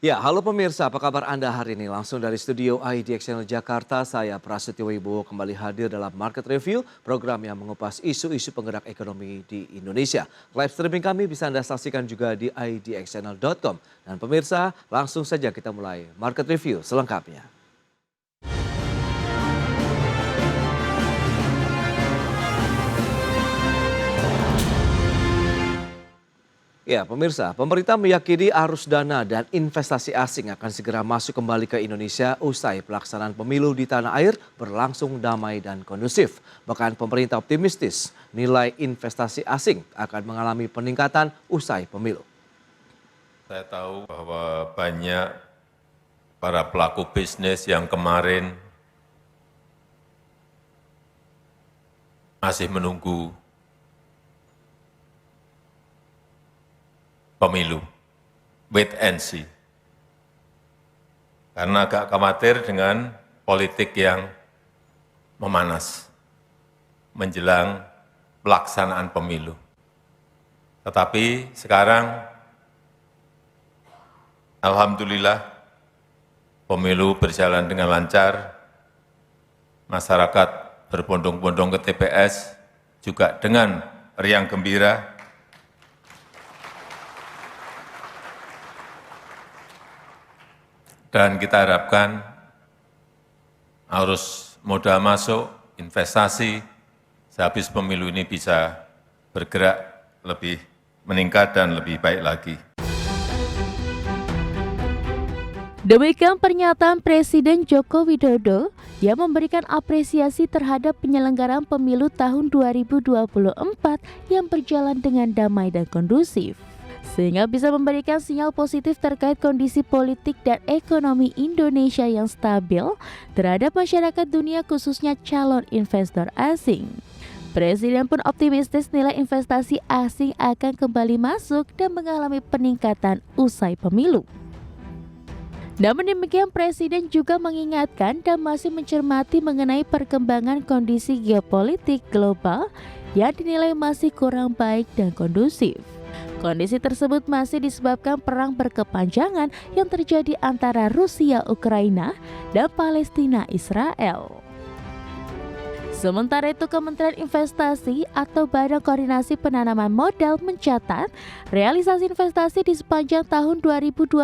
Ya, halo pemirsa, apa kabar Anda hari ini? Langsung dari studio IDX Channel Jakarta, saya Prasetyo Wibowo kembali hadir dalam Market Review, program yang mengupas isu-isu penggerak ekonomi di Indonesia. Live streaming kami bisa Anda saksikan juga di idxchannel.com. Dan pemirsa, langsung saja kita mulai Market Review selengkapnya. Ya, pemirsa, pemerintah meyakini arus dana dan investasi asing akan segera masuk kembali ke Indonesia usai pelaksanaan pemilu di tanah air berlangsung damai dan kondusif. Bahkan pemerintah optimistis nilai investasi asing akan mengalami peningkatan usai pemilu. Saya tahu bahwa banyak para pelaku bisnis yang kemarin masih menunggu pemilu, wait and see. Karena agak khawatir dengan politik yang memanas menjelang pelaksanaan pemilu. Tetapi sekarang, alhamdulillah, pemilu berjalan dengan lancar, masyarakat berbondong-bondong ke TPS juga dengan riang gembira. Dan kita harapkan arus modal masuk, investasi, sehabis pemilu ini bisa bergerak lebih meningkat dan lebih baik lagi. Demikian pernyataan Presiden Joko Widodo yang memberikan apresiasi terhadap penyelenggaraan pemilu tahun 2024 yang berjalan dengan damai dan kondusif, sehingga bisa memberikan sinyal positif terkait kondisi politik dan ekonomi Indonesia yang stabil terhadap masyarakat dunia khususnya calon investor asing. Presiden pun optimistis nilai investasi asing akan kembali masuk dan mengalami peningkatan usai pemilu. Namun demikian, Presiden juga mengingatkan dan masih mencermati mengenai perkembangan kondisi geopolitik global yang dinilai masih kurang baik dan kondusif. Kondisi tersebut masih disebabkan perang berkepanjangan yang terjadi antara Rusia, Ukraina, dan Palestina, Israel. Sementara itu, Kementerian Investasi atau Badan Koordinasi Penanaman Modal mencatat realisasi investasi di sepanjang tahun 2023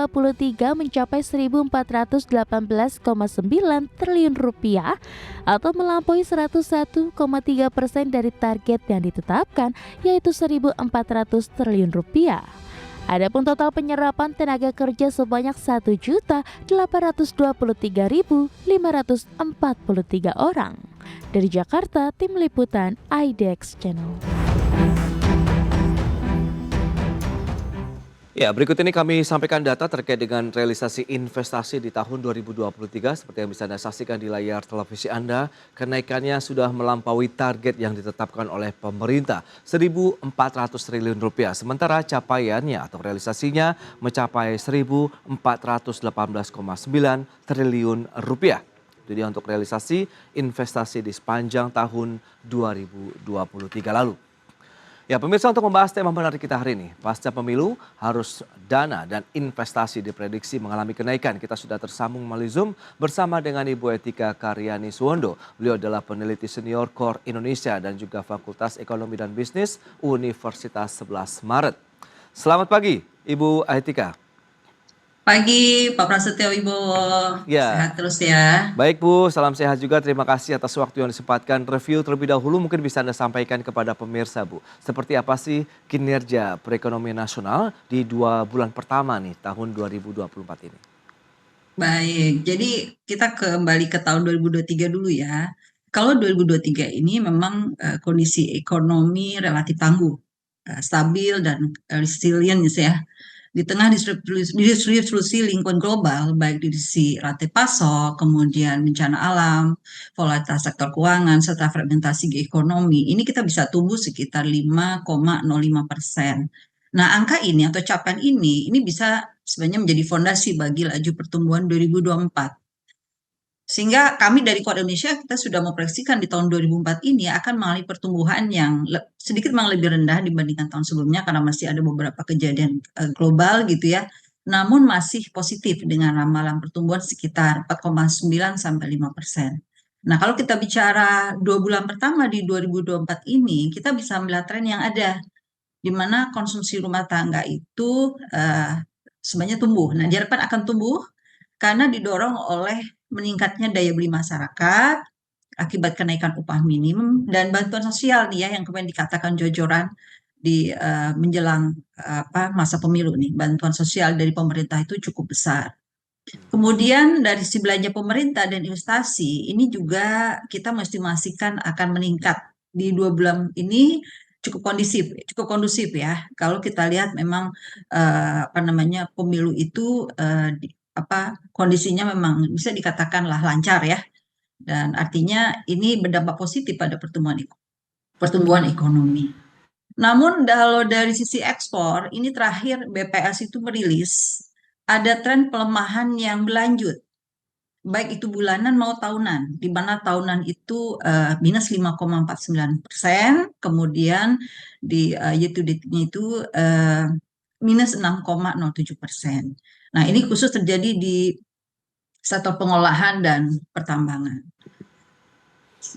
mencapai 1.418,9 triliun rupiah atau melampaui 101,3% dari target yang ditetapkan, yaitu 1.400 triliun rupiah. Adapun total penyerapan tenaga kerja sebanyak 1.823.543 orang. Dari Jakarta, Tim Liputan IDX Channel. Ya, berikut ini kami sampaikan data terkait dengan realisasi investasi di tahun 2023. Seperti yang bisa Anda saksikan di layar televisi Anda, kenaikannya sudah melampaui target yang ditetapkan oleh pemerintah, 1.400 triliun rupiah. Sementara capaiannya atau realisasinya mencapai 1.418,9 triliun rupiah. Itu dia untuk realisasi investasi di sepanjang tahun 2023 lalu. Ya, pemirsa, untuk membahas tema menarik kita hari ini, pasca pemilu harus dana dan investasi diprediksi mengalami kenaikan. Kita sudah tersambung melalui Zoom bersama dengan Ibu Etika Karyani Suwondo. Beliau adalah peneliti senior KOR Indonesia dan juga Fakultas Ekonomi dan Bisnis Universitas 11 Maret. Selamat pagi, Ibu Etika. Pagi, Pak Prasetyo Wibowo. Ya. Sehat terus ya. Baik Bu, salam sehat juga. Terima kasih atas waktu yang disempatkan. Review terlebih dahulu mungkin bisa Anda sampaikan kepada pemirsa Bu. Seperti apa sih kinerja perekonomian nasional di 2 bulan pertama nih tahun 2024 ini? Baik, jadi kita kembali ke tahun 2023 dulu ya. Kalau 2023 ini memang kondisi ekonomi relatif tangguh, stabil dan resilient ya. Di tengah disrupsi lingkungan global, baik di sisi rantai pasok, kemudian bencana alam, volatilitas sektor keuangan, serta fragmentasi ekonomi, ini kita bisa tumbuh sekitar 5,05%. Nah, angka ini atau capaian ini bisa sebenarnya menjadi fondasi bagi laju pertumbuhan 2024. Sehingga kami dari KOR Indonesia kita sudah memproyeksikan di tahun 2004 ini akan mengalami pertumbuhan yang sedikit memang lebih rendah dibandingkan tahun sebelumnya karena masih ada beberapa kejadian global gitu ya. namun masih positif dengan ramalan pertumbuhan sekitar 4,9 sampai 5%. Nah, kalau kita bicara 2 bulan pertama di 2024 ini, kita bisa melihat tren yang ada, di mana konsumsi rumah tangga itu sebenarnya tumbuh. Nah, diharapkan akan tumbuh karena didorong oleh meningkatnya daya beli masyarakat akibat kenaikan upah minimum dan bantuan sosial nih ya yang kemarin dikatakan jojoran di menjelang masa pemilu nih. Bantuan sosial dari pemerintah itu cukup besar. Kemudian dari sisi belanja pemerintah dan investasi ini juga kita mestimasikan akan meningkat di 2 bulan ini cukup kondusif ya. Kalau kita lihat memang pemilu itu kondisinya memang bisa dikatakanlah lancar ya, dan artinya ini berdampak positif pada pertumbuhan ekonomi. Namun kalau dari sisi ekspor, ini terakhir BPS itu merilis ada tren pelemahan yang berlanjut, baik itu bulanan mau tahunan, di mana tahunan itu minus 5,49%, kemudian di year to date-nya itu minus 6,07%. Nah, ini khusus terjadi di sektor pengolahan dan pertambangan.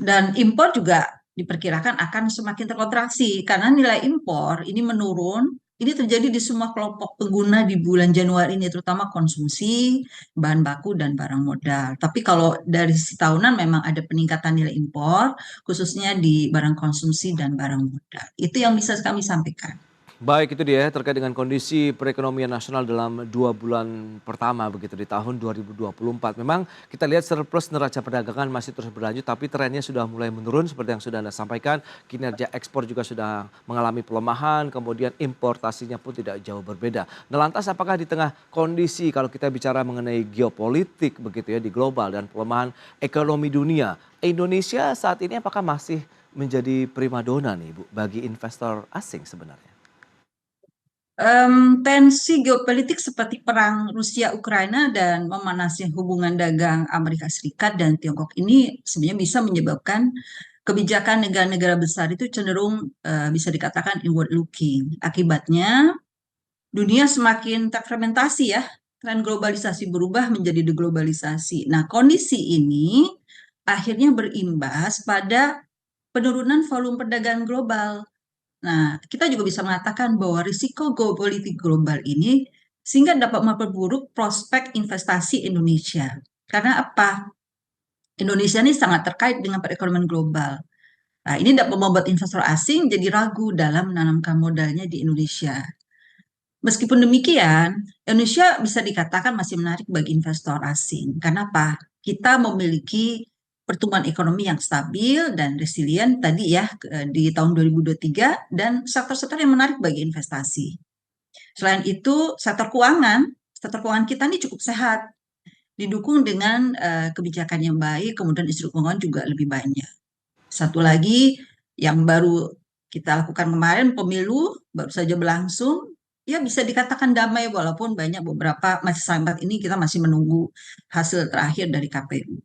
Dan impor juga diperkirakan akan semakin terkontraksi karena nilai impor ini menurun. Ini terjadi di semua kelompok pengguna di bulan Januari ini, terutama konsumsi, bahan baku, dan barang modal. Tapi kalau dari sisi tahunan memang ada peningkatan nilai impor, khususnya di barang konsumsi dan barang modal. Itu yang bisa kami sampaikan. Baik, itu dia terkait dengan kondisi perekonomian nasional dalam 2 bulan pertama begitu di tahun 2024. Memang kita lihat surplus neraca perdagangan masih terus berlanjut, tapi trennya sudah mulai menurun seperti yang sudah Anda sampaikan. Kinerja ekspor juga sudah mengalami pelemahan, kemudian importasinya pun tidak jauh berbeda. Nah, lantas apakah di tengah kondisi kalau kita bicara mengenai geopolitik begitu ya di global dan pelemahan ekonomi dunia, Indonesia saat ini apakah masih menjadi primadona nih Bu bagi investor asing sebenarnya? Tensi geopolitik seperti perang Rusia-Ukraina dan memanasnya hubungan dagang Amerika Serikat dan Tiongkok ini sebenarnya bisa menyebabkan kebijakan negara-negara besar itu cenderung bisa dikatakan inward looking. Akibatnya dunia semakin terfragmentasi ya, tren globalisasi berubah menjadi deglobalisasi. Nah, kondisi ini akhirnya berimbas pada penurunan volume perdagangan global. Nah, kita juga bisa mengatakan bahwa risiko geopolitik global ini sehingga dapat memperburuk prospek investasi Indonesia. Karena apa? Indonesia ini sangat terkait dengan perekonomian global. Nah, ini dapat membuat investor asing jadi ragu dalam menanamkan modalnya di Indonesia. Meskipun demikian, Indonesia bisa dikatakan masih menarik bagi investor asing. Karena apa? Kita memiliki pertumbuhan ekonomi yang stabil dan resilient tadi ya di tahun 2023 dan sektor-sektor yang menarik bagi investasi. Selain itu, sektor keuangan kita ini cukup sehat, didukung dengan kebijakan yang baik, kemudian instrumen keuangan juga lebih banyak. Satu lagi yang baru kita lakukan kemarin, pemilu baru saja berlangsung, ya bisa dikatakan damai walaupun banyak beberapa masih sampai ini kita masih menunggu hasil terakhir dari KPU.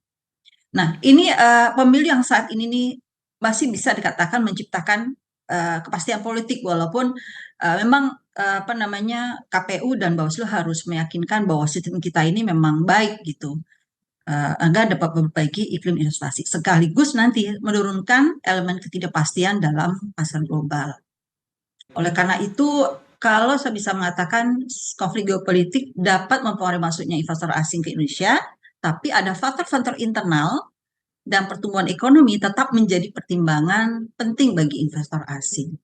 Nah, ini pemilu yang saat ini nih masih bisa dikatakan menciptakan kepastian politik walaupun memang KPU dan Bawaslu harus meyakinkan bahwa sistem kita ini memang baik gitu agar dapat memperbaiki iklim investasi sekaligus nanti menurunkan elemen ketidakpastian dalam pasar global. Oleh karena itu, kalau saya bisa mengatakan konflik geopolitik dapat mempengaruhi masuknya investor asing ke Indonesia, tapi ada faktor-faktor internal dan pertumbuhan ekonomi tetap menjadi pertimbangan penting bagi investor asing.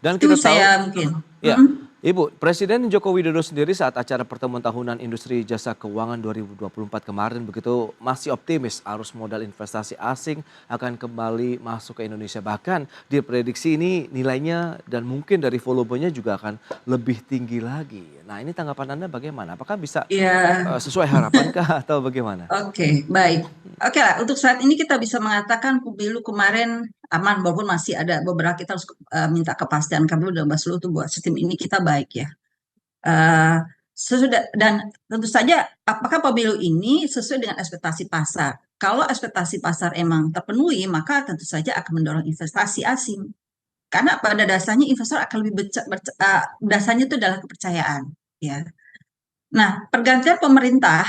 Dan Itu kita tahu, saya mungkin. ya, Ibu, Presiden Joko Widodo sendiri saat acara pertemuan tahunan industri jasa keuangan 2024 kemarin begitu masih optimis arus modal investasi asing akan kembali masuk ke Indonesia. Bahkan diprediksi ini nilainya dan mungkin dari volumenya juga akan lebih tinggi lagi. Nah, ini tanggapan Anda bagaimana? Apakah bisa Ya, sesuai harapankah atau bagaimana? oke, baik. Oke lah, untuk saat ini kita bisa mengatakan pemilu kemarin aman, walaupun masih ada beberapa kita harus minta kepastian KPU dan Bawaslu itu buat sistem ini kita baik ya. Dan tentu saja apakah pemilu ini sesuai dengan ekspektasi pasar? Kalau ekspektasi pasar emang terpenuhi, maka tentu saja akan mendorong investasi asing. Karena pada dasarnya investor akan lebih dasarnya itu adalah kepercayaan, ya. Nah, pergantian pemerintah,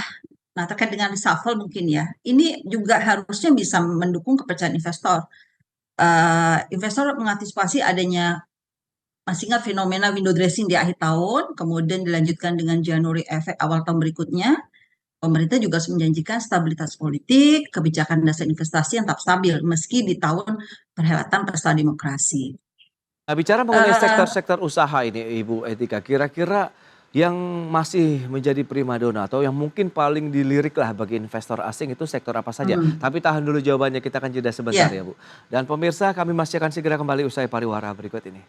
nah terkait dengan reshuffle mungkin ya, ini juga harusnya bisa mendukung kepercayaan investor. Investor mengantisipasi adanya, masih ingat fenomena window dressing di akhir tahun, kemudian dilanjutkan dengan January efek awal tahun berikutnya. Pemerintah juga menjanjikan stabilitas politik, kebijakan dasar investasi yang tetap stabil meski di tahun perhelatan pesta demokrasi. Nah, bicara mengenai Eh, sektor-sektor usaha ini, Ibu Etika, kira-kira yang masih menjadi primadona atau yang mungkin paling dilirik lah bagi investor asing itu sektor apa saja? hmm, Tapi tahan dulu jawabannya, kita akan jeda sebentar ya. ya Bu. Dan pemirsa, kami masih akan segera kembali usai pariwara berikut ini.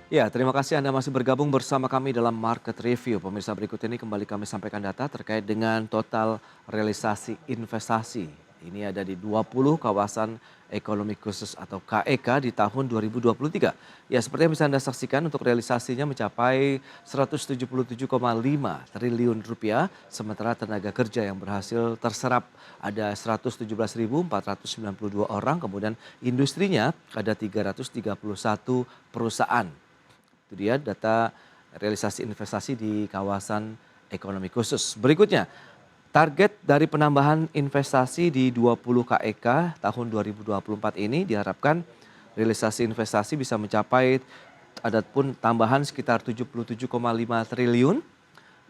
Ya, terima kasih Anda masih bergabung bersama kami dalam Market Review. Pemirsa, berikut ini kembali kami sampaikan data terkait dengan total realisasi investasi. Ini ada di 20 kawasan ekonomi khusus atau KEK di tahun 2023. Ya, seperti yang bisa Anda saksikan untuk realisasinya mencapai 177,5 triliun rupiah, sementara tenaga kerja yang berhasil terserap ada 117.492 orang, kemudian industrinya ada 331 perusahaan. Itu dia data realisasi investasi di kawasan ekonomi khusus. Berikutnya, target dari penambahan investasi di 20 KEK tahun 2024 ini diharapkan realisasi investasi bisa mencapai ada pun tambahan sekitar 77,5 triliun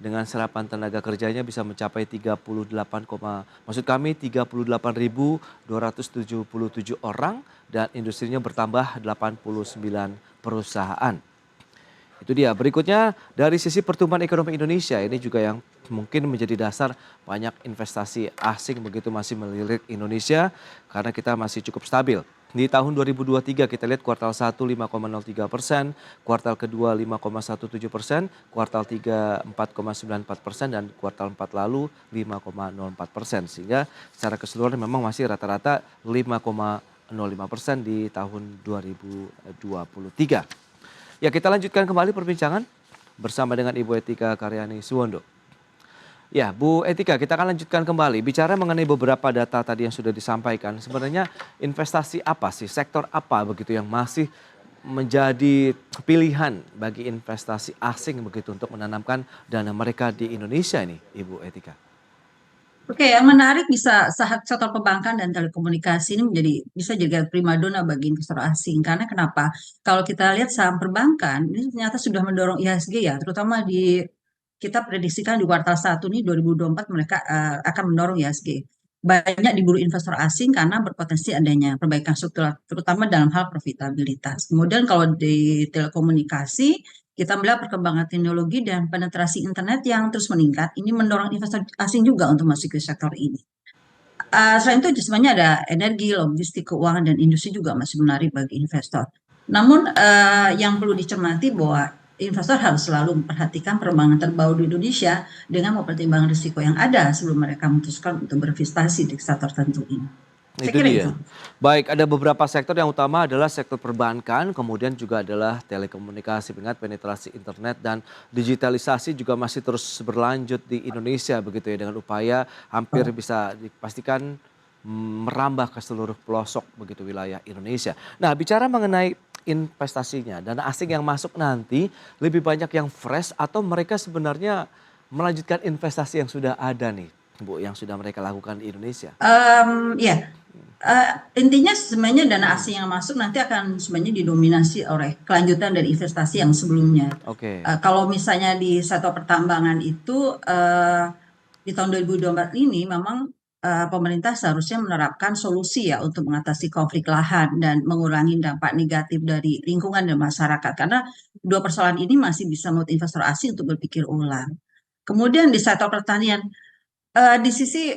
dengan serapan tenaga kerjanya bisa mencapai 38.277 orang dan industrinya bertambah 89 perusahaan. Itu dia. Berikutnya dari sisi pertumbuhan ekonomi Indonesia ini juga yang mungkin menjadi dasar banyak investasi asing begitu masih melirik Indonesia karena kita masih cukup stabil. Di tahun 2023 kita lihat kuartal 1 5,03%, kuartal kedua 5,17%, kuartal 3 4,94% dan kuartal 4 lalu 5,04%. Sehingga secara keseluruhan memang masih rata-rata 5,05% di tahun 2023. Ya, kita lanjutkan kembali perbincangan bersama dengan Ibu Etika Karyani Suwondo. Ya, Bu Etika, kita akan lanjutkan kembali. Bicara mengenai beberapa data tadi yang sudah disampaikan, sebenarnya investasi apa sih, sektor apa begitu yang masih menjadi pilihan bagi investasi asing begitu untuk menanamkan dana mereka di Indonesia ini, Ibu Etika? Oke, yang menarik bisa sektor perbankan dan telekomunikasi ini bisa jadi primadona bagi investor asing. Karena kenapa? Kalau kita lihat saham perbankan ini ternyata sudah mendorong IHSG ya, terutama kita prediksikan di kuartal 1 nih 2024 mereka akan mendorong IHSG. Banyak diburu investor asing karena berpotensi adanya perbaikan struktural, terutama dalam hal profitabilitas. Kemudian kalau di telekomunikasi, kita melihat perkembangan teknologi dan penetrasi internet yang terus meningkat, ini mendorong investor asing juga untuk masuk ke sektor ini. Selain itu, sebenarnya ada energi, logistik, keuangan, dan industri juga masih menarik bagi investor. Namun, yang perlu dicermati bahwa investor harus selalu memperhatikan perkembangan terbaru di Indonesia dengan mempertimbangkan risiko yang ada sebelum mereka memutuskan untuk berinvestasi di sektor tertentu ini. Saya Itu kira itu. dia. Baik, ada beberapa sektor yang utama adalah sektor perbankan, kemudian juga adalah telekomunikasi, mengingat penetrasi internet dan digitalisasi juga masih terus berlanjut di Indonesia begitu ya, dengan upaya hampir bisa dipastikan merambah ke seluruh pelosok begitu wilayah Indonesia. Nah, bicara mengenai investasinya, dana asing yang masuk nanti lebih banyak yang fresh atau mereka sebenarnya melanjutkan investasi yang sudah ada nih, Bu, yang sudah mereka lakukan di Indonesia? Ya, intinya sebenarnya dana asing yang masuk nanti akan sebenarnya didominasi oleh kelanjutan dari investasi yang sebelumnya. Oke. Kalau misalnya di sektor pertambangan itu di tahun 2024 ini memang pemerintah seharusnya menerapkan solusi ya untuk mengatasi konflik lahan dan mengurangi dampak negatif dari lingkungan dan masyarakat karena dua persoalan ini masih bisa membuat investor asing untuk berpikir ulang. Kemudian di sektor pertanian, di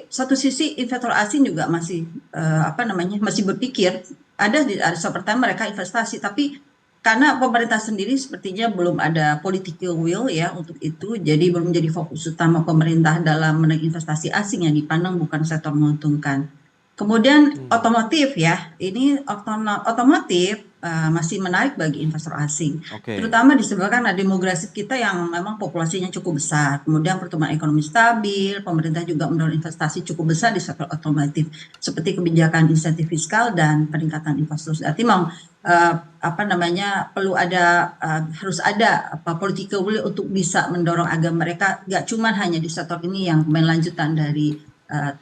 satu sisi investor asing juga masih apa namanya masih berpikir ada seperti mereka investasi tapi karena pemerintah sendiri sepertinya belum ada political will ya untuk itu jadi belum menjadi fokus utama pemerintah dalam menarik investasi asing yang dipandang bukan sektor menguntungkan. Kemudian otomotif ya ini otomotif masih menarik bagi investor asing. Oke. Terutama disebabkan ada demografi kita yang memang populasinya cukup besar. Kemudian pertumbuhan ekonomi stabil, pemerintah juga mendorong investasi cukup besar di sektor otomotif seperti kebijakan insentif fiskal dan peningkatan infrastruktur. Artinya memang harus ada political will untuk bisa mendorong agar mereka nggak cuma hanya di sektor ini yang melanjutan dari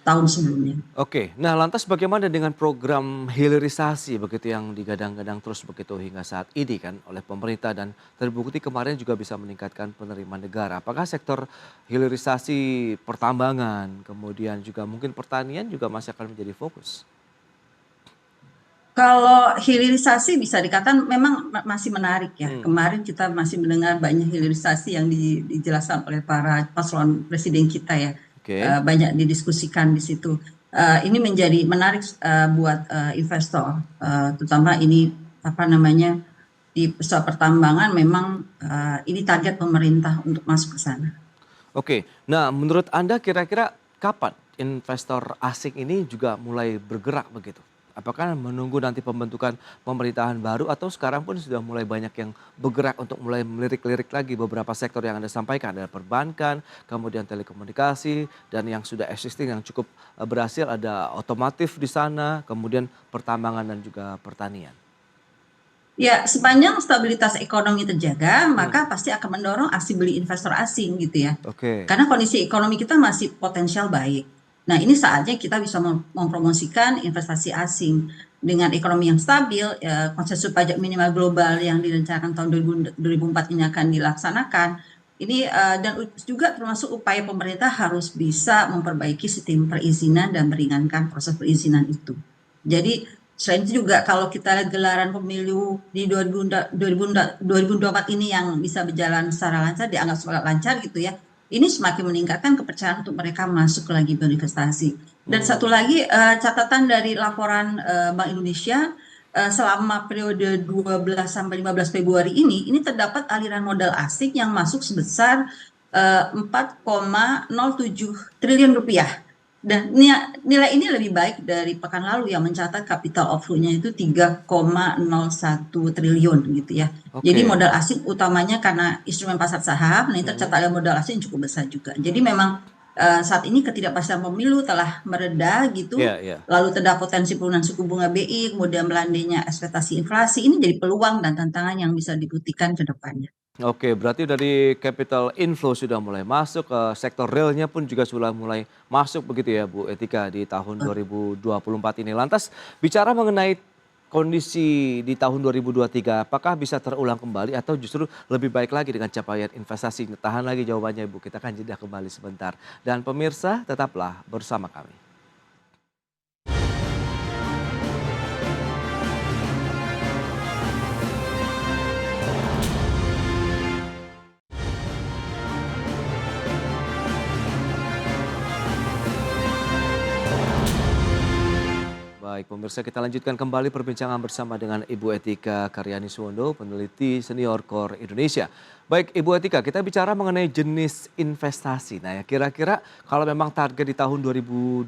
tahun sebelumnya. Oke, nah lantas bagaimana dengan program hilirisasi begitu yang digadang-gadang terus begitu hingga saat ini kan oleh pemerintah dan terbukti kemarin juga bisa meningkatkan penerimaan negara. Apakah sektor hilirisasi pertambangan, kemudian juga mungkin pertanian juga masih akan menjadi fokus? Kalau hilirisasi bisa dikatakan memang masih menarik ya. Kemarin kita masih mendengar banyak hilirisasi yang dijelaskan oleh para paslon presiden kita ya. Oke. Banyak didiskusikan di situ. Ini menjadi menarik buat investor, terutama ini di sektor pertambangan memang ini target pemerintah untuk masuk ke sana. Oke, nah menurut Anda kira-kira kapan investor asing ini juga mulai bergerak begitu? Apakah menunggu nanti pembentukan pemerintahan baru atau sekarang pun sudah mulai banyak yang bergerak untuk mulai melirik-lirik lagi beberapa sektor yang Anda sampaikan, ada perbankan, kemudian telekomunikasi, dan yang sudah existing yang cukup berhasil ada otomotif di sana, kemudian pertambangan dan juga pertanian. Ya, sepanjang stabilitas ekonomi terjaga, maka pasti akan mendorong aksi beli investor asing gitu ya. Oke. Karena kondisi ekonomi kita masih potensial baik. Nah, ini saatnya kita bisa mempromosikan investasi asing dengan ekonomi yang stabil, konsensus pajak minimal global yang direncanakan tahun 2004 ini akan dilaksanakan. Ini dan juga termasuk upaya pemerintah harus bisa memperbaiki sistem perizinan dan meringankan proses perizinan itu. Jadi selain itu juga kalau kita lihat gelaran pemilu di 2024 ini yang bisa berjalan secara lancar, dianggap sangat lancar gitu ya. Ini semakin meningkatkan kepercayaan untuk mereka masuk lagi berinvestasi. Dan satu lagi catatan dari laporan Bank Indonesia selama periode 12 sampai 15 Februari ini terdapat aliran modal asing yang masuk sebesar 4,07 triliun rupiah. Dan nilai ini lebih baik dari pekan lalu yang mencatat capital outflow-nya itu 3,01 triliun gitu ya. Oke. Jadi modal asing utamanya karena instrumen pasar saham, nah tercatat ada modal asing cukup besar juga. Jadi memang saat ini ketidakpastian pemilu telah mereda gitu, Iya. lalu terdapat potensi penurunan suku bunga BI, kemudian melandainya ekspektasi inflasi, ini jadi peluang dan tantangan yang bisa dibuktikan ke depannya. Oke, berarti dari capital inflow sudah mulai masuk ke sektor realnya pun juga sudah mulai masuk begitu ya Bu Etika di tahun 2024 ini. Lantas bicara mengenai kondisi di tahun 2023, apakah bisa terulang kembali atau justru lebih baik lagi dengan capaian investasi? Tahan lagi jawabannya Ibu, kita akan jeda kembali sebentar. Dan pemirsa tetaplah bersama kami. Baik pemirsa, kita lanjutkan kembali perbincangan bersama dengan Ibu Etika Karyani Suwondo, peneliti senior KOR Indonesia. Baik Ibu Etika, kita bicara mengenai jenis investasi. Nah ya kira-kira kalau memang target di tahun 2023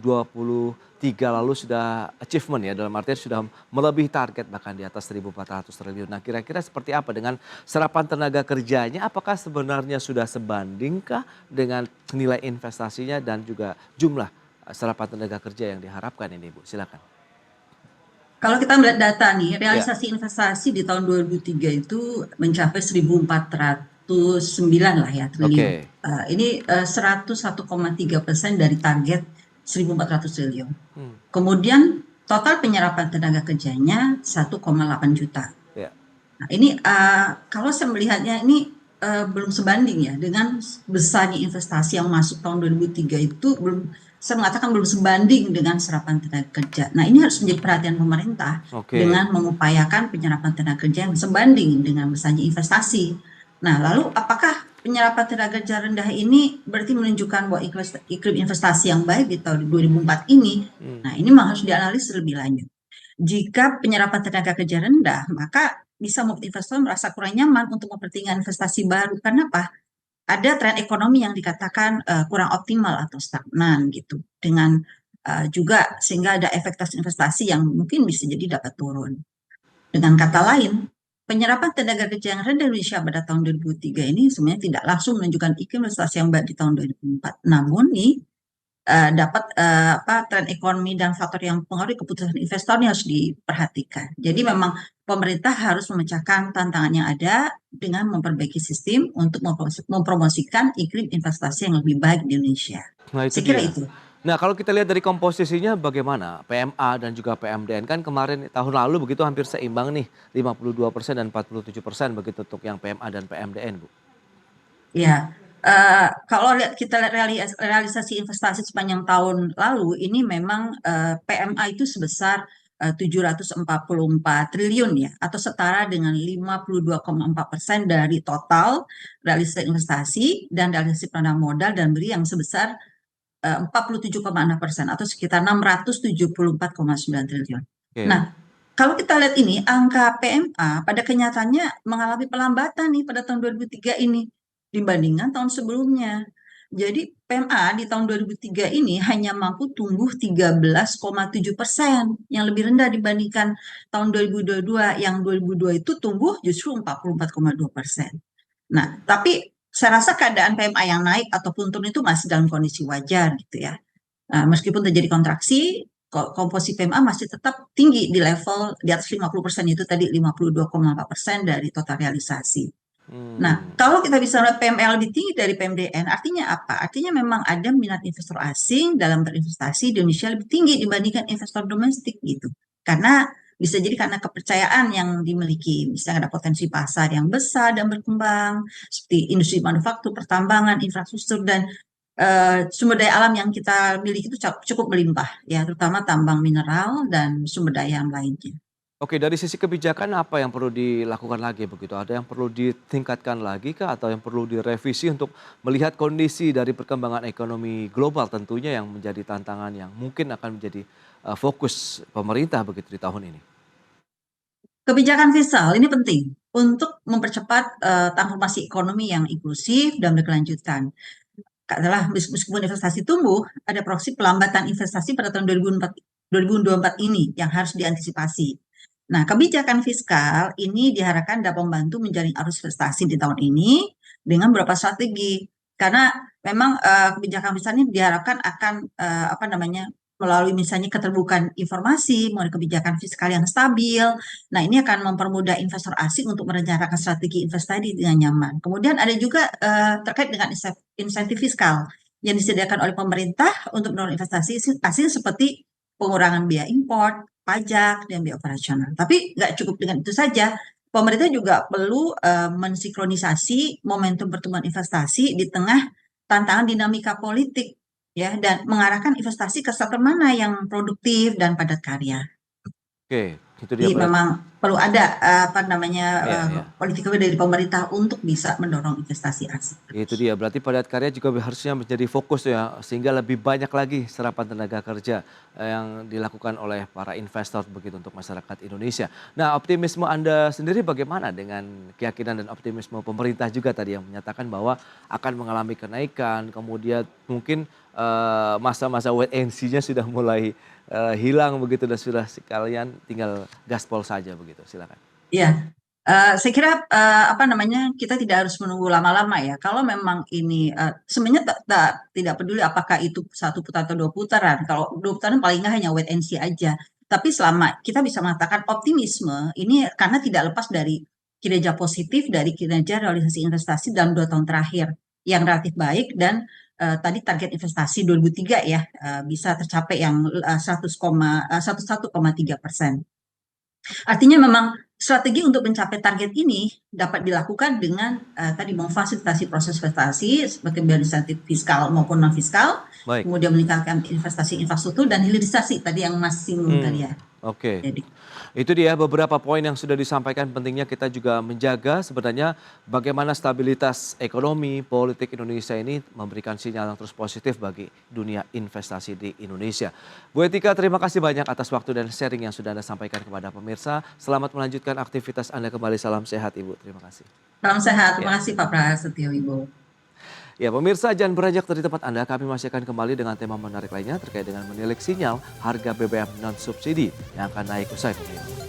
lalu sudah achievement ya, dalam artian sudah melebihi target bahkan di atas 1.400 triliun. Nah kira-kira seperti apa dengan serapan tenaga kerjanya? Apakah sebenarnya sudah sebandingkah dengan nilai investasinya dan juga jumlah serapan tenaga kerja yang diharapkan ini Ibu? Silakan. Kalau kita melihat data nih, realisasi investasi di tahun 2003 itu mencapai 1.409 lah ya triliun. Oke. Ini 101,3% dari target 1.400 triliun. Kemudian total penyerapan tenaga kerjanya 1,8 juta. Ya. Nah, ini kalau saya melihatnya ini belum sebanding ya dengan besarnya investasi yang masuk tahun 2003 itu saya mengatakan belum sebanding dengan serapan tenaga kerja. Nah ini harus menjadi perhatian pemerintah dengan mengupayakan penyerapan tenaga kerja yang sebanding dengan besarnya investasi. Nah lalu apakah penyerapan tenaga kerja rendah ini berarti menunjukkan bahwa iklim investasi yang baik di tahun 2004 ini? Nah ini memang harus dianalisis lebih lanjut. Jika penyerapan tenaga kerja rendah, maka bisa membuat investor merasa kurang nyaman untuk mempertimbangkan investasi baru. Kenapa? Ada tren ekonomi yang dikatakan kurang optimal atau stagnan gitu. Dengan juga sehingga ada efek investasi yang mungkin bisa jadi dapat turun. Dengan kata lain, penyerapan tenaga kerja yang rendah di Indonesia pada tahun 2003 ini sebenarnya tidak langsung menunjukkan iklim investasi yang baik di tahun 2004. Namun nih dapat tren ekonomi dan faktor yang mempengaruhi keputusan investor ini harus diperhatikan. Jadi memang pemerintah harus memecahkan tantangan yang ada dengan memperbaiki sistem untuk mempromosikan iklim investasi yang lebih baik di Indonesia. Nah itu Saya kira dia. itu. Nah kalau kita lihat dari komposisinya bagaimana? PMA dan juga PMDN kan kemarin tahun lalu begitu hampir seimbang nih 52% dan 47% begitu untuk yang PMA dan PMDN Bu. Ya, kalau kita lihat realisasi investasi sepanjang tahun lalu, ini memang PMA itu sebesar 744 triliun ya, atau setara dengan 52,4% dari total realisasi investasi dan realisasi penanaman modal dan beli yang sebesar 47,6% atau sekitar 674,9 triliun. Oke. Nah, kalau kita lihat ini, angka PMA pada kenyataannya mengalami pelambatan nih pada tahun 2003 ini dibandingkan tahun sebelumnya. Jadi PMA di tahun 2003 ini hanya mampu tumbuh 13,7%, yang lebih rendah dibandingkan tahun 2022, yang 2002 itu tumbuh justru 44,2%. Nah, tapi saya rasa keadaan PMA yang naik ataupun turun itu masih dalam kondisi wajar gitu ya. Meskipun terjadi kontraksi, komposisi PMA masih tetap tinggi di level di atas 50% itu tadi 52,4% dari total realisasi. Nah, Hmm. kalau kita bisa melihat PMA lebih tinggi dari PMDN, artinya apa? Artinya memang ada minat investor asing dalam berinvestasi di Indonesia lebih tinggi dibandingkan investor domestik gitu. Karena bisa jadi karena kepercayaan yang dimiliki, misalnya ada potensi pasar yang besar dan berkembang, seperti industri manufaktur, pertambangan, infrastruktur, dan sumber daya alam yang kita miliki itu cukup melimpah, ya, terutama tambang mineral dan sumber daya yang lainnya. Oke, dari sisi kebijakan apa yang perlu dilakukan lagi begitu? Ada yang perlu ditingkatkan lagi kah atau yang perlu direvisi untuk melihat kondisi dari perkembangan ekonomi global tentunya yang menjadi tantangan yang mungkin akan menjadi fokus pemerintah begitu di tahun ini? Kebijakan fiskal ini penting untuk mempercepat transformasi ekonomi yang inklusif dan berkelanjutan. Adalah meskipun investasi tumbuh, ada proyeksi pelambatan investasi pada tahun 2024 ini yang harus diantisipasi. Nah, kebijakan fiskal ini diharapkan dapat membantu menjaring arus investasi di tahun ini dengan beberapa strategi. Karena memang kebijakan fiskal ini diharapkan akan melalui misalnya keterbukaan informasi, mengenai kebijakan fiskal yang stabil. Nah, ini akan mempermudah investor asing untuk merencanakan strategi investasi dengan nyaman. Kemudian ada juga terkait dengan insentif fiskal yang disediakan oleh pemerintah untuk mendorong investasi asing seperti pengurangan biaya impor, pajak, dan biaya operasional. Tapi nggak cukup dengan itu saja. Pemerintah juga perlu mensinkronisasi momentum pertumbuhan investasi di tengah tantangan dinamika politik, ya, dan mengarahkan investasi ke sektor mana yang produktif dan padat karya. Oke, itu dia Jadi berarti. memang perlu ada Ya, ya. politik dari pemerintah untuk bisa mendorong investasi asing. Itu dia, berarti padat karya juga harusnya menjadi fokus ya, sehingga lebih banyak lagi serapan tenaga kerja yang dilakukan oleh para investor begitu untuk masyarakat Indonesia. Nah, optimisme Anda sendiri bagaimana dengan keyakinan dan optimisme pemerintah juga tadi yang menyatakan bahwa akan mengalami kenaikan, kemudian mungkin masa-masa wait and see-nya sudah mulai hilang begitu dan sudah sekalian tinggal gaspol saja begitu, silakan. Ya, saya kira kita tidak harus menunggu lama-lama ya. Kalau memang ini sebenarnya tidak peduli apakah itu satu putaran atau dua putaran. Kalau dua putaran paling nggak hanya wait and see aja. Tapi selama kita bisa mengatakan optimisme ini karena tidak lepas dari kinerja positif dari kinerja realisasi investasi dalam 2 tahun terakhir yang relatif baik dan tadi target investasi 2003 ya bisa tercapai yang 11,3%. Artinya memang strategi untuk mencapai target ini dapat dilakukan dengan tadi memfasilitasi proses investasi seperti insentif fiskal maupun non fiskal, Baik. kemudian meningkatkan investasi infrastruktur dan hilirisasi tadi yang Mas singgung tadi ya. Oke. Jadi Itu dia beberapa poin yang sudah disampaikan, pentingnya kita juga menjaga sebenarnya bagaimana stabilitas ekonomi, politik Indonesia ini memberikan sinyal yang terus positif bagi dunia investasi di Indonesia. Bu Etika, terima kasih banyak atas waktu dan sharing yang sudah Anda sampaikan kepada pemirsa. Selamat melanjutkan aktivitas Anda kembali, salam sehat Ibu, terima kasih. salam sehat, Ya. terima kasih Pak Prasetyo Ibu. Ya pemirsa, jangan beranjak dari tempat Anda, kami masih akan kembali dengan tema menarik lainnya terkait dengan menilik sinyal harga BBM non-subsidi yang akan naik usai pemilu.